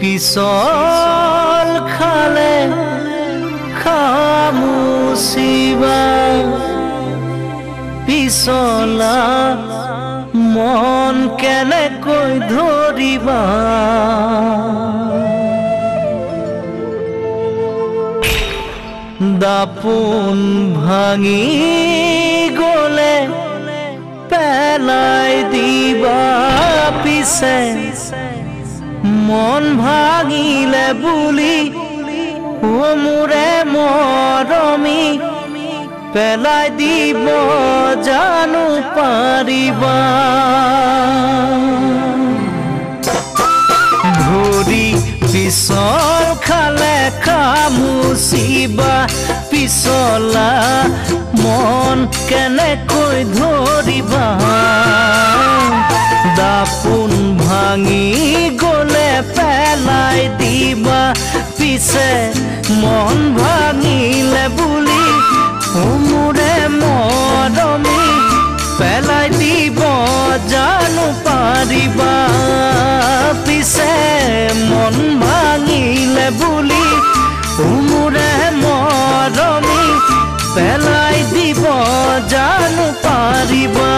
পিছল খালে খামুচিবা পিছলা মন কেনেকৈ ধৰিবা দাপোন ভাঙি গলে পেলাই দিবা পিছে মন ভাঙিলে বুলি মোৰে মৰমী পেলাই দিব জানো পাৰিবা ভৰি পিছল খালে খামুচিবা পিছলা মন কেনেকৈ ধৰিবা দাপোন ভাঙি গলে পেলাই দিবা পিছে মন ভাঙিলে বুলি মোৰে মৰমী পেলাই দিব জানো পাৰিবা পিছে মন ভাঙিলে বুলি মোৰে মৰমী পেলাই দিব জানো পাৰিবা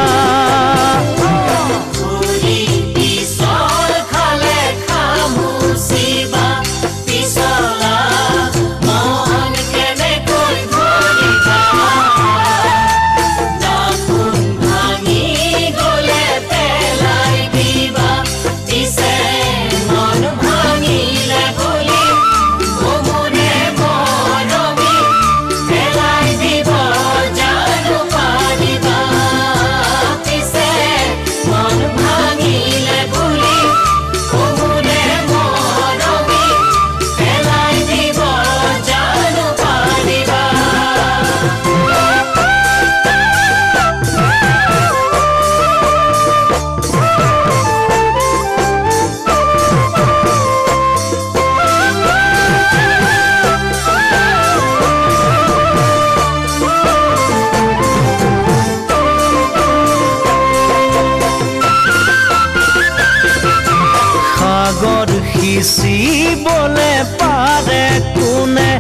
সিঁচিবলে পাৰে কোনে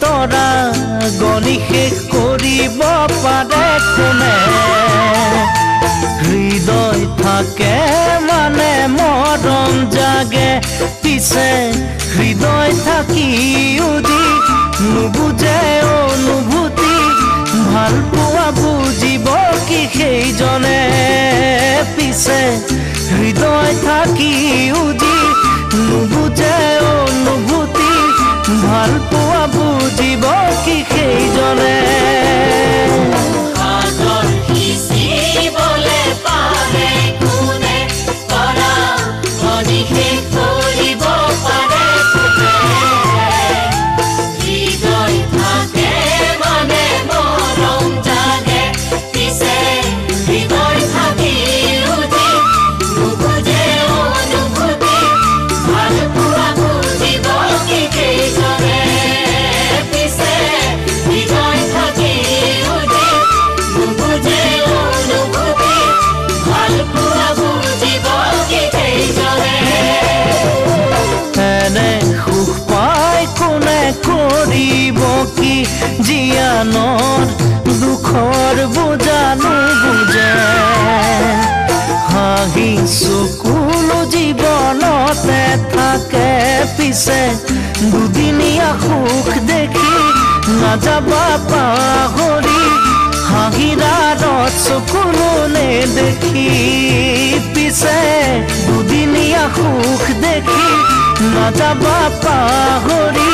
তৰা গণি শেষ কৰিব পাৰে কোনে হৃদয় থাকে মানে মৰম জাগে পিছে হৃদয় থাকিও যি নুবুজে অনুভূতি ভাল পোৱা বুজিব কি সেইজনে পিছে হৃদয় থাকিও যি নুবুজে অনুভূতি ভাল পোৱা বুজিব কি সেইজনে জীয়ানৰ দুখৰ বুজানো বুজে হাঁহি চকুলো জীৱনতে থাকে পিছে দুদিনীয়া সুখ দেখি নাযাবা পাহৰি হাঁহিৰাত চকুলো নেদেখি পিছে দুদিনীয়া সুখ দেখি নাযাবা পাহৰি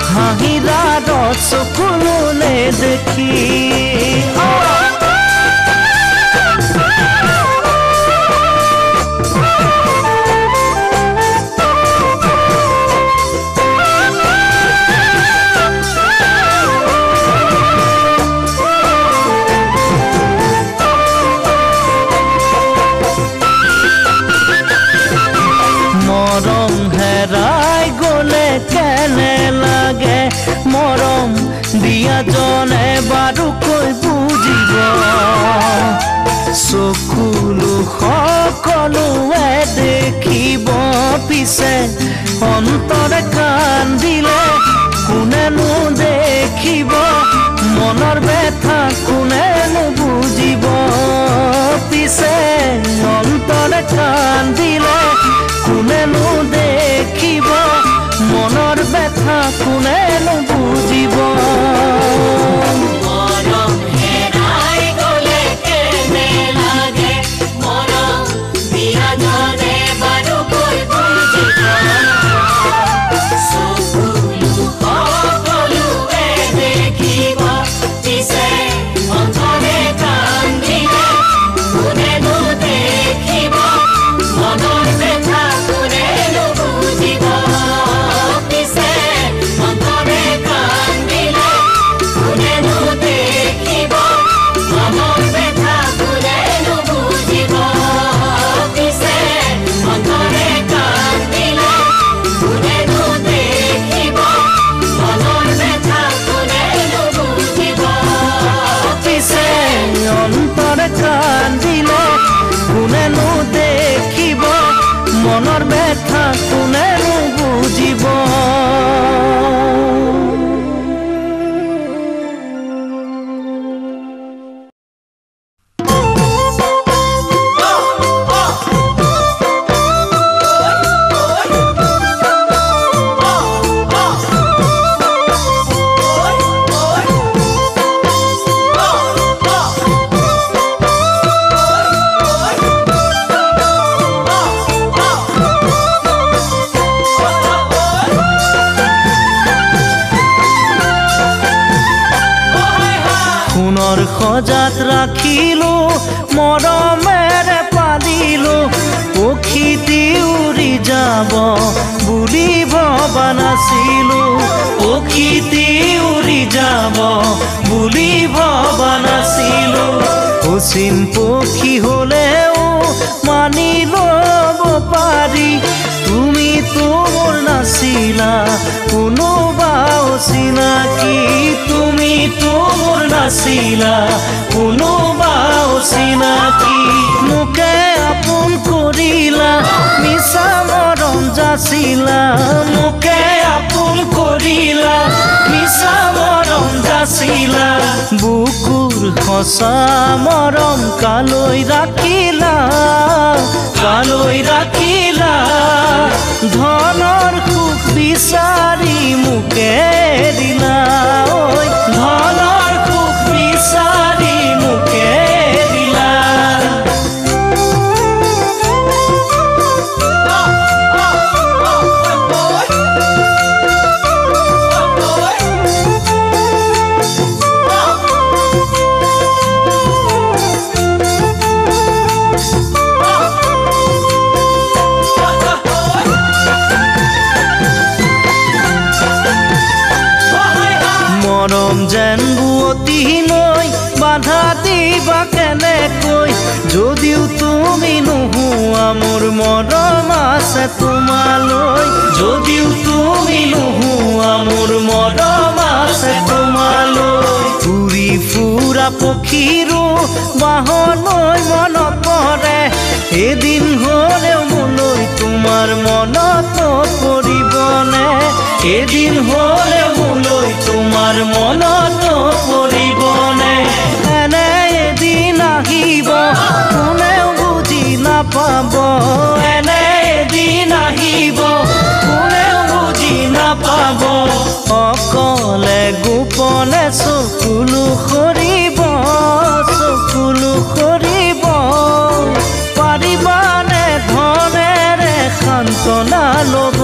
হাঁহিৰাত চকুলো নেদেখি মৰম হেৰাই গলে কেনে লাগে মৰম দিয়া জনে বাৰুকৈ বুজিব চকুলো সকলোৱে দেখিব পিছে অন্তৰে কান্দিলে কোনেনো দেখিব মনৰ ব্যথা কোনেনো বুজিব পিছে অন্তৰে কান্দিলে কোনেনো দেখিব মনৰ ব্যথা কোনেনো বুজিব মনৰ ব্যথা কোনেনো বুজিব সজাত ৰাখিলো মৰমেৰে পালিলো পক্ষীটি উৰি যাব বুলি ভবা নাছিলো পক্ষীটি উৰি যাব বুলি ভবা নাছিলো অচিন পক্ষী হলেও মানি ল'ব পাৰি তুমি তোৰ নাছিলা কোনোবা অচিনাকি তুমি তোৰ নাছিলা কোনোবা অচিনাকি মোকে আপোন কৰিলা মিছা মৰম যাচিলা মোকে আপোন কৰিলা মিছা মৰম যাচিলা বুকুৰ সঁচা মৰম কালৈ ৰাখিলা ধনৰ সুখ বিচাৰি মোকে দিলা ঐ ধনৰ সুখ বিচাৰি মোকে দিলা মৰম যেন বুৱতী নৈ বাধা দিবা কেনেকৈ যদিও তুমি নোহোৱা মোৰ মৰম আছে তোমালৈ যদিও তুমি নোহোৱা মোৰ মৰম আছে তোমালৈ উৰি ফুৰা পক্ষীৰো বাহলৈ মনত পৰে এদিন হ'লেও মোলৈ তোমাৰ মনত পৰিবনে এদিন হ'লেও মোলৈ তোমাৰ মনত পৰিবনে এনে এদিন আহিব কোনেও বুজি নাপাব এনে এদিন আহিব কোনেও বুজি নাপাব অকলে গোপনে চকুলো সৰিব পাৰিবানে ধনেৰে সান্তনা ল'ব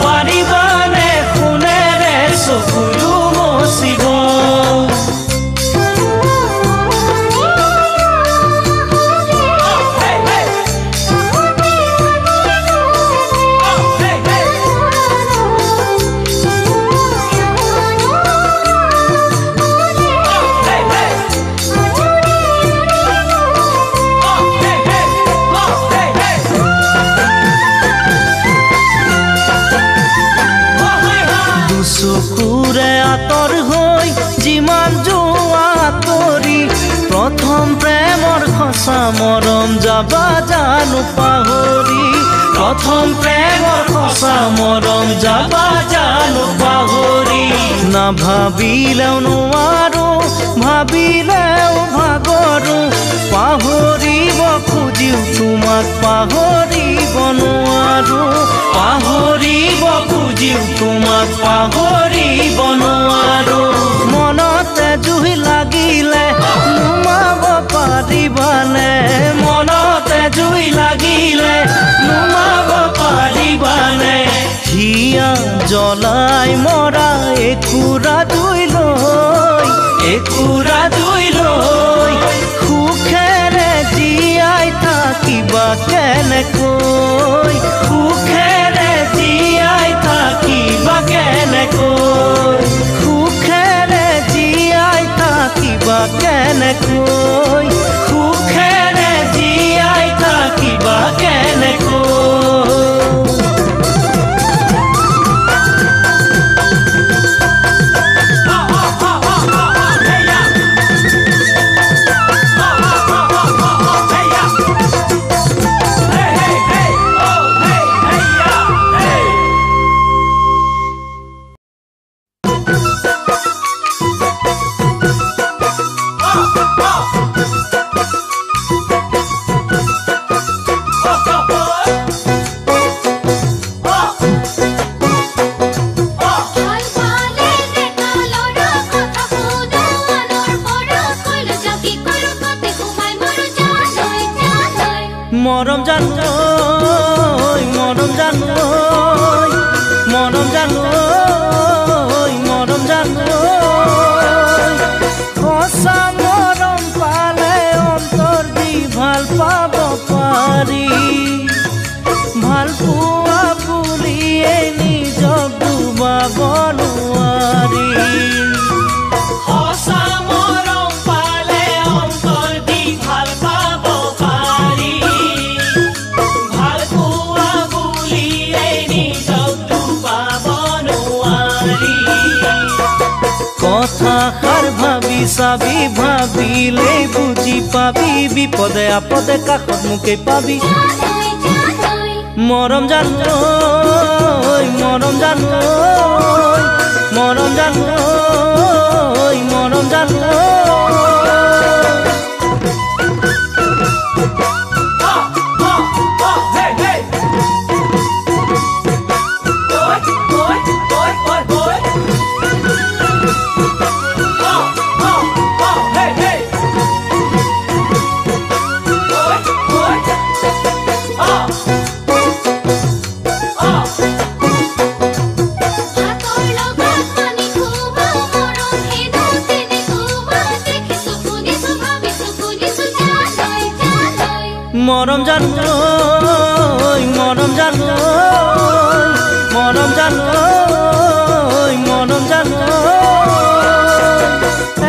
পাৰিবানে সোণেৰে চকুলো মচিব চকুৰে আঁতৰ হৈ যিমান যোৱা আঁতৰি প্ৰথম প্ৰেমৰ সঁচা মৰম যাবা জানো পাহৰি প্ৰথম প্ৰেমৰ সঁচা মৰম যাবা জানো পাহৰি নাভাবিলেও নোৱাৰো ভাবিলেও ভাগৰো পাহৰিব খুজিও তোমাক পাহৰিব নোৱাৰো পাহৰিব খুজিও তোমাক পাহৰিব নোৱাৰো মনতে জুই লাগিলে নুমাব পাৰিবানে মনতে জুই লাগিলে নুমাব পাৰিবানে হিয়া জ্বলাই মৰা একুৰা জুই লৈ সুখেৰে জীয়াই থাকিবা কেনেকৈ সুখেৰে জীয়াই থাকিবা কেনেকৈ সুখেৰে জীয়াই থাকিবা কেনেকৈ সুখেৰে জীয়াই থাকিবা কেনেকৈ মৰম জানৈ মৰম জানৈ মৰম জানৈ মৰম জানৈ সঁচা মৰম পালে অন্তৰ দি ভাল পাব পাৰি ভাল পোৱা বুলিয়ে নিজক ডুবাব নোৱাৰি সঁচা মৰম পালে অন্তৰ দি ভাল পাব পাৰি কথাষাৰ ভাবি চাবি ভাবিলে বুজি পাবি বিপদে আপদে কাষত মোকে পাবি মৰম জানৈ মৰম জানৈ মৰম জানৈ মৰম জানৈ মৰম জানৈ মৰম জানৈ মৰম জানৈ মৰম জানৈ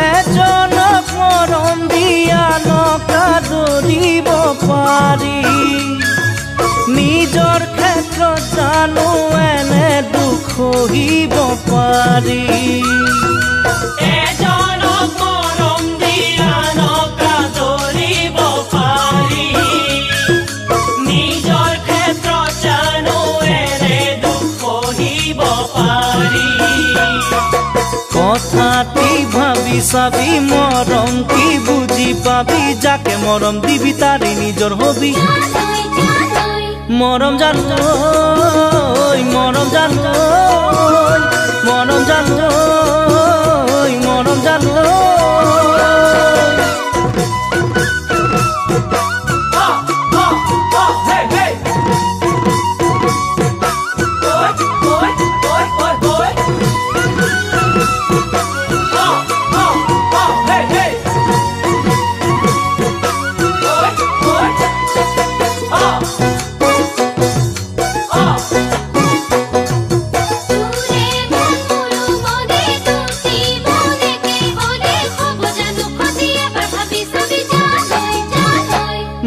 এজনক মৰম দিয়া নকাদৰিব পাৰি নিজৰ ক্ষেত্ৰত জানো এনে দুখ সহিব পাৰি এজনক মৰম দিয়া নকাদৰিব পাৰি কথাটি ভাবি চাবি মৰম কি বুজি পাবি যাকে মৰম দিবি তাৰে নিজৰ হবি মৰম জানৈ মৰম জানৈ মৰম জানৈ মৰম জানৈ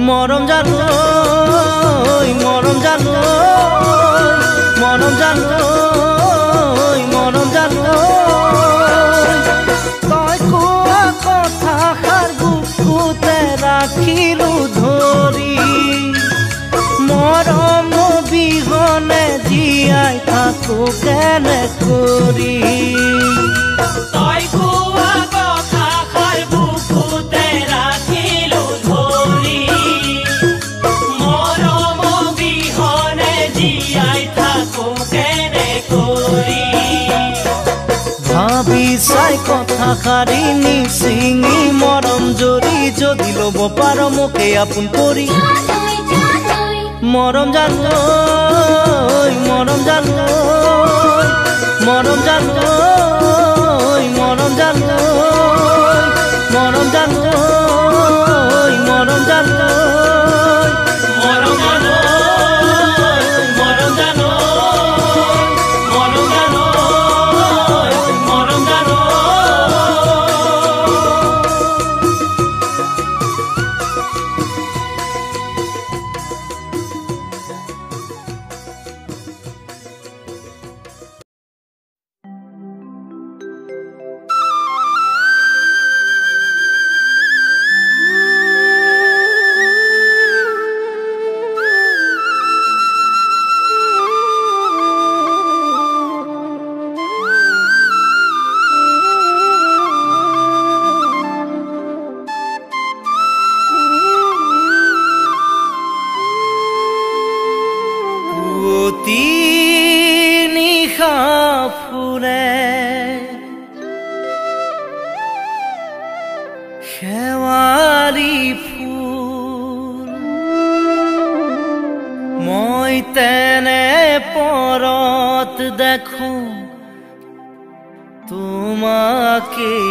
মৰম জানৈ মৰম জানৈ মৰম জানৈ মৰম জানৈ তই কোৱা কথাষাৰ বুকুতে ৰাখিলো ধৰি মৰম বিহন বিহনে জীয়াই থাকো কেনে কৰি তই কোৱা কথাষাৰ বুকুতে ৰাখিলো ধৰি মৰম বিহনে জীয়াই থাকো কেনে কৰি ভাবি চাই কথাষাৰি নিচিঙি মৰম জৰি যদি ল'ব পাৰ মোকে আপোন কৰি মৰম জানৈ মৰম জানৈ মৰম জানৈ মৰম জানৈ মৰম জানৈ মৰম জানৈ মৰম জানৈ মৰম জানৈ মৰম জানৈ মৰম জানৈ নিশা ফুলে শেৱালি ফুল মই তেনে পৰত দেখো তোমাকেই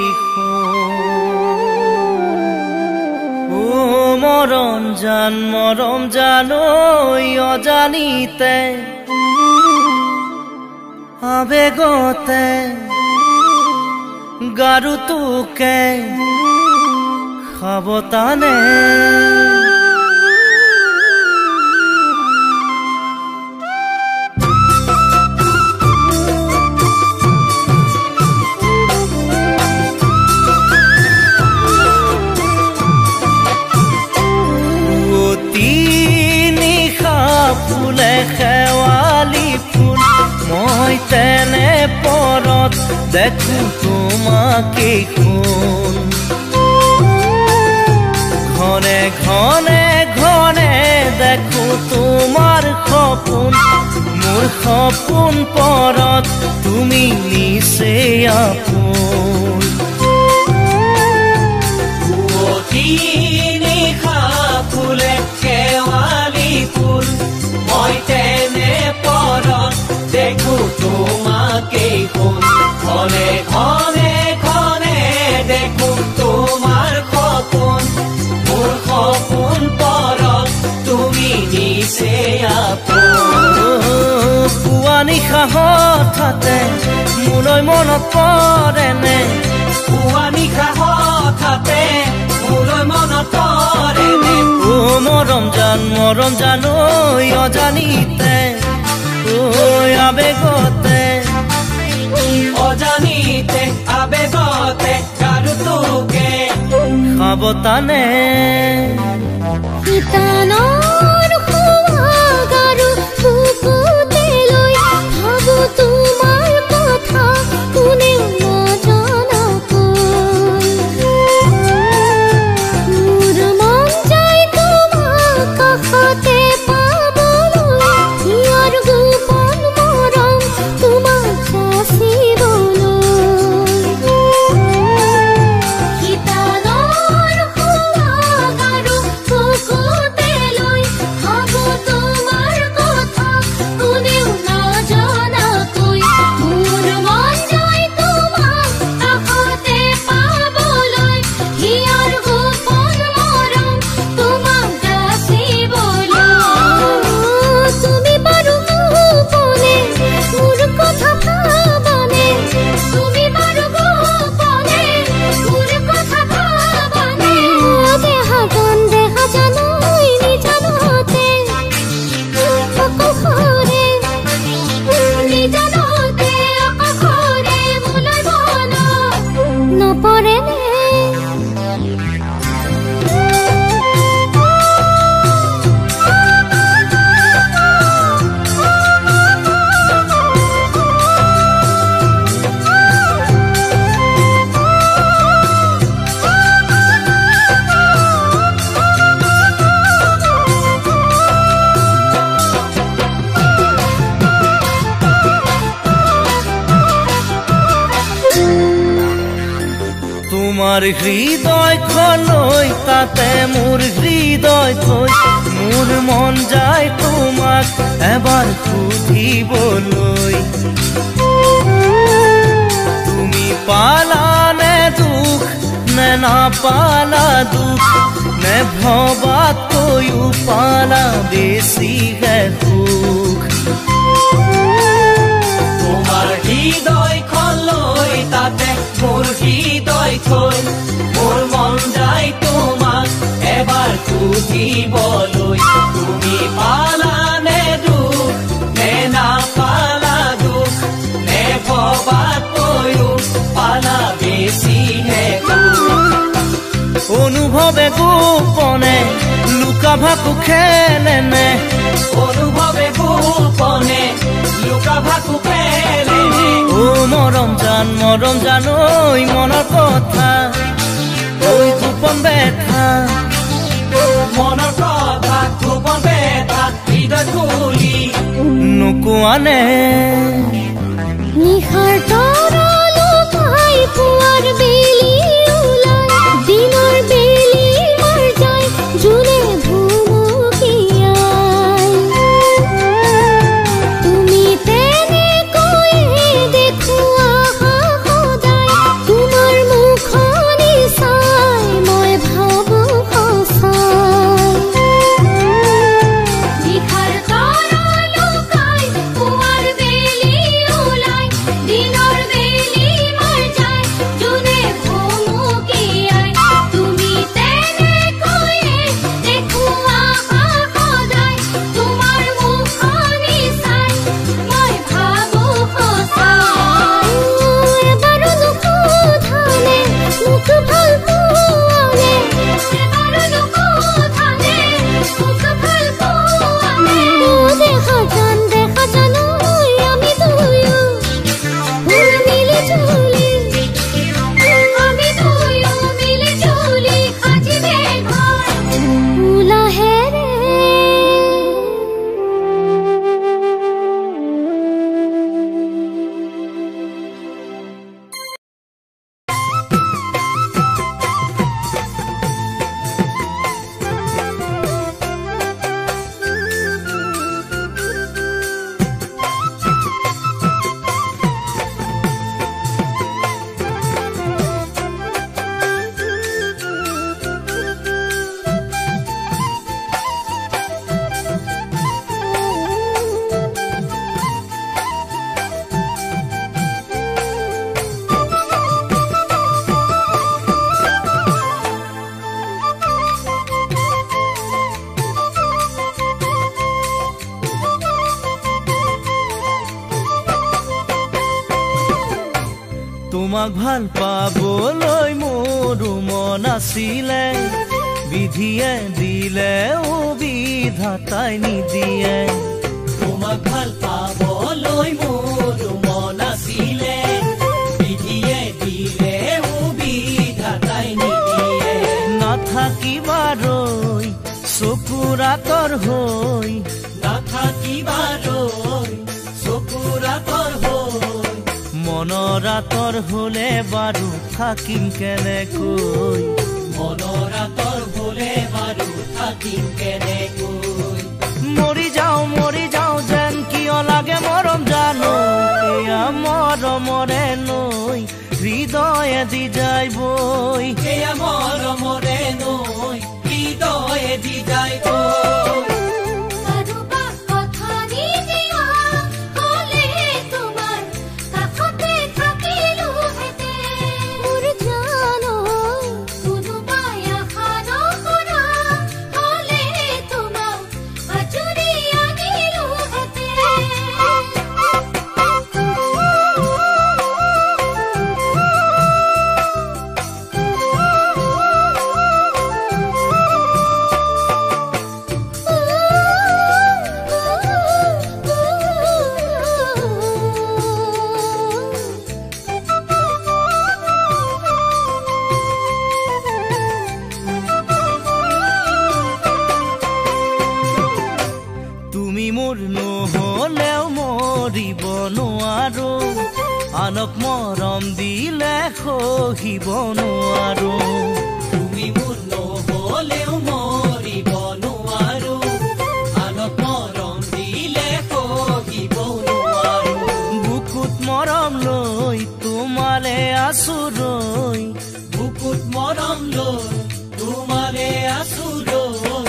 মৰম জানৈ অজানিতে আবেগতে গাৰু তোকে সাৱতানে ফুলে শেৱালি ফুল মই তেনে পৰত দেখো তোমাকেই ঘনে ঘনে ঘনে দেখো তোমাৰ সপোন মোৰ সপোন পৰত তুমি নিচেই আপোন নিশা ফুলে শেৱালি ফুল মই তেনে পৰত দেখো তোমাকেই ঘনে ঘনে ঘনে দেখো তোমাৰ সপোন মোৰ সপোন পৰত তুমি নিচেই আপোন পুৱা নিশা হঠাতে মোলৈ মনত পৰেনে পুৱা নিশা হঠাতে মোলৈ মনত পৰেনে মৰম জানৈ অজানিতে আবেগতে অজানিতে আবেগতে গাৰু তোকে সাৱতানে শিতানৰ খোৱা গাৰু বুকুতে লৈ ভাবো তোমাৰ কথা কোনেও নজনাকৈ মোৰ মন যায় তোমাৰ কাষতে পাবলৈ ইয়াৰ গোপন মৰম তোমাক যাচিবলৈ শিতানৰ খোৱা গাৰু বুকুতে লৈ তোমাৰ হৃদয়খন লৈ তাতে মোৰ হৃদয় থৈ মোৰ মন যায় তোমাক এবাৰ সুধিবলৈ তুমি পালানে দুখ নে নাপালা দুখ নে ভবাতকৈও পালা বেছিহে সুখ তোমাৰ হৃদয়খন লৈ তাতে মোৰ হৃদয় থৈ মোৰ মন যায় তোমাক এবাৰ সুধিবলৈ তুমি পালানে দুখ নে নাপালা দুখ নে ভবাতকৈও পালা বেছিহে সুখ অনুভৱে গোপনে লুকা ভাকু খেলেনে অনুভৱে গোপনে লুকা ভাকু খেলেনে ও মৰম জান ঐ মনৰ কথা ঐ গোপন বেথা মনৰ কথা গোপন বেথা হৃদয় খুলি নোকোৱানে নিশাৰ তৰা লুকাই পুৱাৰ বেলি ওলাই দিনৰ বেলি মাৰ যায় জোনে ভুমুকিয়াই তুমি তেনেকৈয়ে দেখুৱা সদায় তোমাৰ মুখনি চাই মই ভাবো সঁচাই নিশাৰ তৰা লুকাই পুৱাৰ বেলি ওলাই দিনৰ বেলি মাৰ যায় জোনে ভুমুকিয়াই তুমি তেনেকৈয়ে দেখুৱা সদায় তোমাৰ মুখনি চাই মই ভাবো সঁচাই এবাৰো নুসুধানে মোক ভাল পোৱানে এবাৰো নুসুধানে মোক ভাল পোৱানে দেখা জান ঐ আমি দুয়ো মিলি জুলি আমি দুয়ো মিলি জুলি সাজিবে ঘৰ লাহেৰে তোমাক ভাল পাবলৈ মোৰো মন আছিলে বিধিয়ে দিলে ও বিধাতাই নিদিয়ে তোমাক ভাল পাবলৈ মোৰ মন আছিলে বিধিয়ে দিলে সুবিধাতাই নিদিয়ে নাথাকিবাৰৈ চকুৰ আঁতৰ হৈ নাথাকিবাৰৈ চকুৰ আঁতৰ হৈ মনৰ আঁতৰ হলে বাৰু থাকিম কেনেকৈ মনৰ আঁতৰ হলে বাৰু থাকিম কেনেকৈ মৰি যাওঁ যেন কিয় লাগে মৰম জানো এয়া মৰমৰে নৈ হৃদয়ে দি যায় বৈ এয়া মৰমৰে নৈ হৃদয়ে দি যায় গৈ কাৰোবাক কথা নিদিয়া হ'লে তোমাৰ কাষতে থাকিলোহেঁতেন মোৰ জান কোনোবাই আশা নকৰা হ'লে তোমাক আঁচুৰি তুমি মোৰ নহলেও মোৰ মৰিব নোৱাৰো আনক মৰম দিলে সহিব নোৱাৰো তুমি মোৰ নহ'লেও মৰিব নোৱাৰো আনক মৰম দিলে সহিব নোৱাৰো বুকুত মৰম লৈ তোমাৰে আছো ৰৈ বুকুত মৰম লৈ তোমাৰে আছো ৰৈ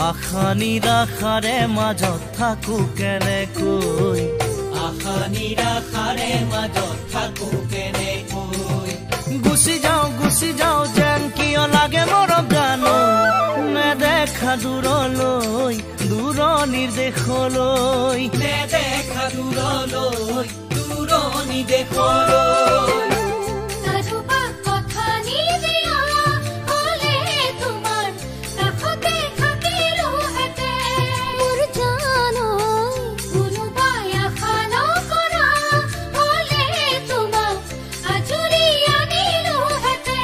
আশা নিৰাশাৰে মাজত থাকো কেনেকৈ আশা নিৰাশাৰে মাজত থাকো কেনেকৈ গুচি যাওঁ যেন কিয় লাগে মৰম জানো নেদেখা দূৰলৈ দূৰণিৰ দেশলৈ নেদেখা দূৰলৈ দূৰণি দেশলৈ কাৰোবা কথা নিদিয়া হ'লে তোমাৰ কাষতে থাকিলোহেঁতেন মোৰ জানৈ কোনোবাই আশা নকৰা হ'লে তোমাক আজৰি আনিলোহেঁতেন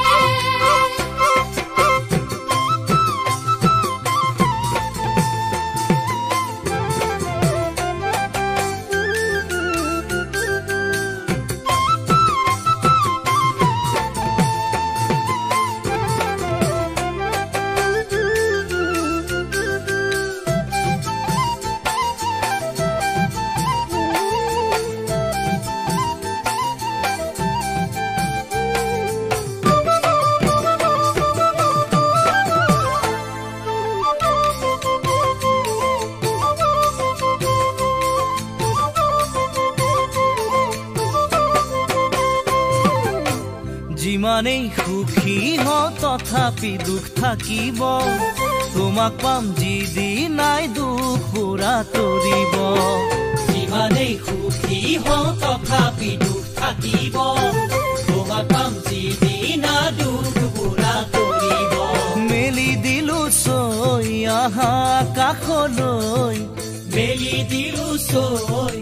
যিমানেই সুখী হওঁ তথাপি দুখ থাকিব তোমাক পাম যিদিনাই দুখ পুৰা তৰিব যিমানেই সুখী হওঁ তথাপি দুখ থাকিব তোমাক পাম যিদিনা দুখ পুৰা তৰিব মেলি দিলো চৈ আহা কাষলৈ মেলি দিলো চৈ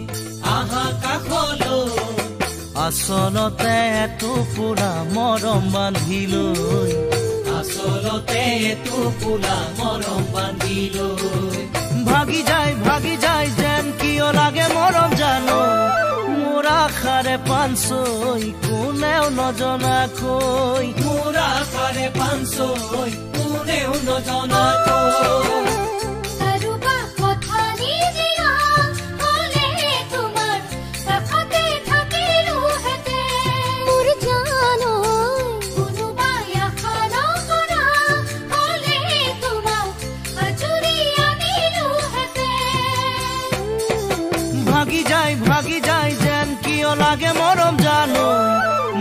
আহা কাষলৈ আচলতে টোপোলা মৰম বান্ধিলৈ আচলতে টোপোলা মৰম বান্ধিলৈ ভাগি যায় যেন কিয় লাগে মৰম জানো মোৰ আশাৰে পাঞ্চৈ কোনেও নজনাকৈ মোৰ আশাৰে পাঞ্চৈ কোনেও নজনাকৈ কাৰোবা কথা নিদিয়া হ'লে তোমাৰ কাষতে থাকিলোহেঁতেন মোৰ জানৈ কোনোবাই আশা নকৰা হ'লে তোমাক আজৰি আনিলোহেঁতেন ভাগি যায় যেন কিয় লাগে মৰম জানো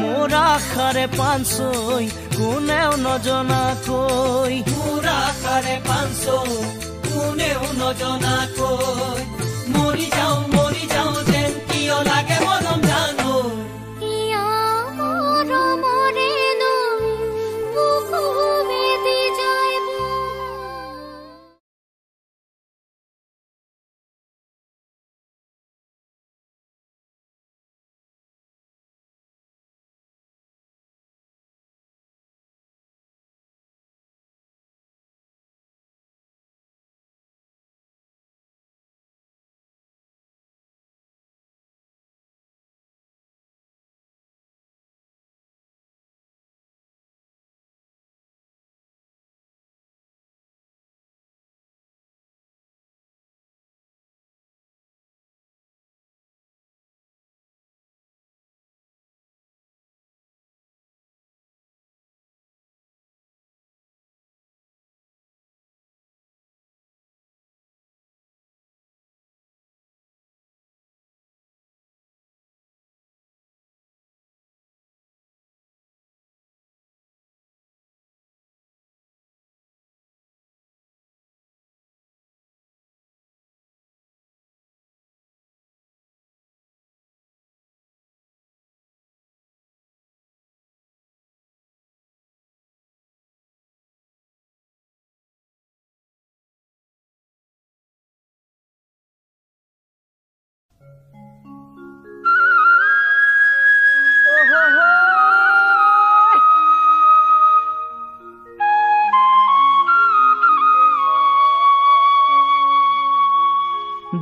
মোৰ আশাৰে পাঞ্চৈ কোনেও নজনাকৈ মোৰ আশাৰে পাঞ্চৈ কোনেও নজনাকৈ মৰি যাওঁ যেন কিয় লাগে মৰম জানো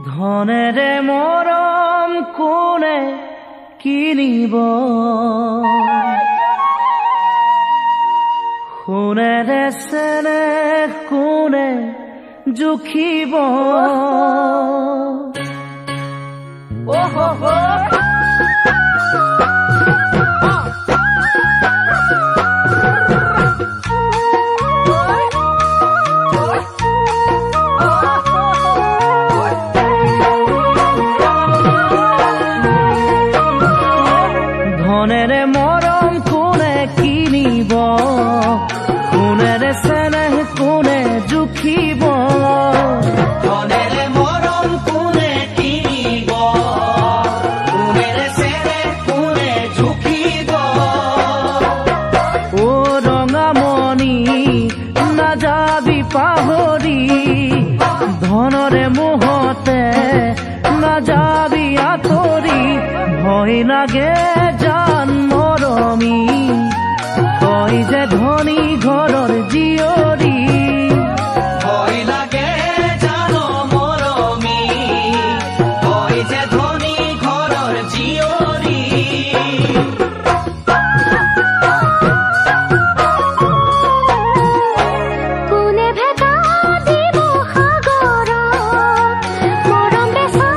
ধনেৰে মৰম কোনে কিনিব সোণেৰে চেনেহ কোনে জুখিব ধনেৰে মৰম কোনে কিনিব সোণেৰে চেনেহ কোনে জুখিব ধনেৰে মৰম কোনে কিনিব সোণেৰে চেনেহ কোনে জুখিব ও ৰঙামণি নাযাবি পাহৰি ধনৰে মোহতে নাযাবি আঁতৰি ভয় লাগে জান মৰমী কয় যে ধনী ঘৰৰ জীয়ৰী ভয় লাগে জান মৰমী কয় যে ধনী ঘৰৰ জীয়ৰী কোনে ভেটা দিব সাগৰত মৰম বেচা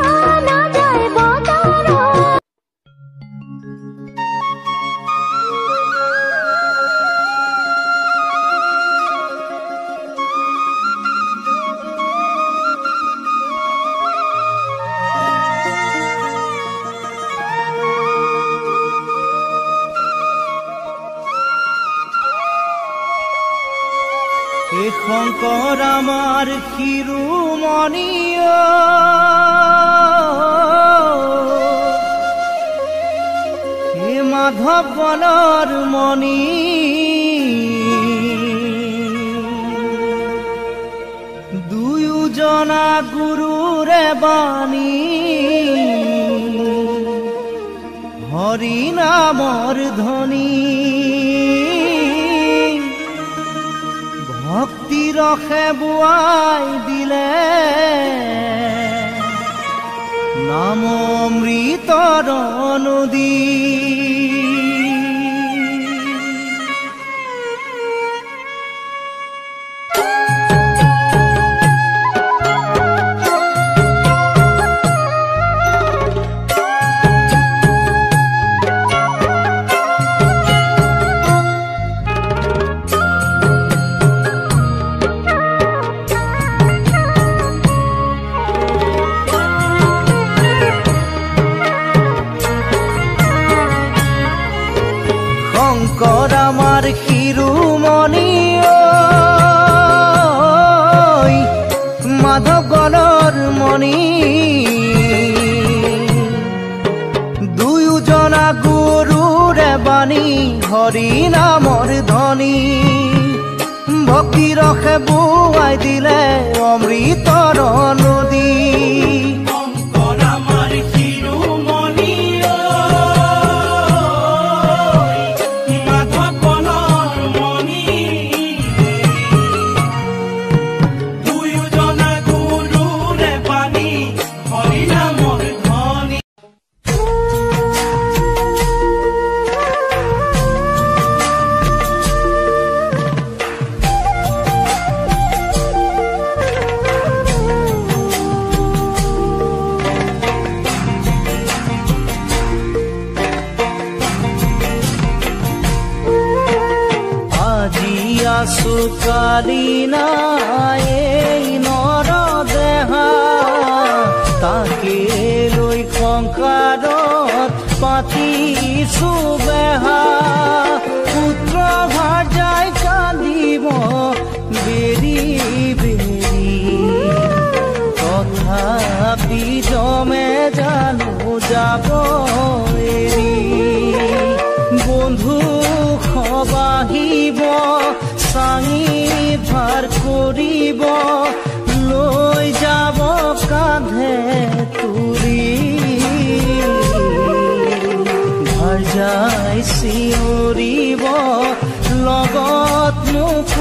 নাযায় বতৰত এই শংকৰ আমাৰ শিৰোমণি হে মাধৱ বনৰ মণি দুয়োজনা গুৰুৰে বাণী হৰি নামৰ ধ্বনি ভক্তি ৰসে বোৱাই দিলে নাম অমৃতৰ নদী শংকৰ আমাৰ শিৰোমণি মাধৱ গণৰ মণি দুয়োজনা গুৰুৰে বাণী হৰি নামৰ ধ্বনি ভক্তি ৰসে বোৱাই দিলে অমৃতৰ নদী শংকৰ আমাৰ শিৰোমণি মাধৱ বনৰ মণি দুয়োজনা গুৰুৰে বাণী হৰি নামৰ ধ্বনি আছো কালি নাই নৰ দেহা তাকে লৈ সংসাৰত পাতিছো বেহা পুত্ৰ ভাৰ্যাই কান্দিব বেৰি বেৰি তথাপি জমে জানো যাব এৰি বন্ধু সবাহিব চাঙি ভাৰ কৰিব লৈ যাব কাঁধে তুৰি ভাৰ্যাই চিঞৰিব লগত মোক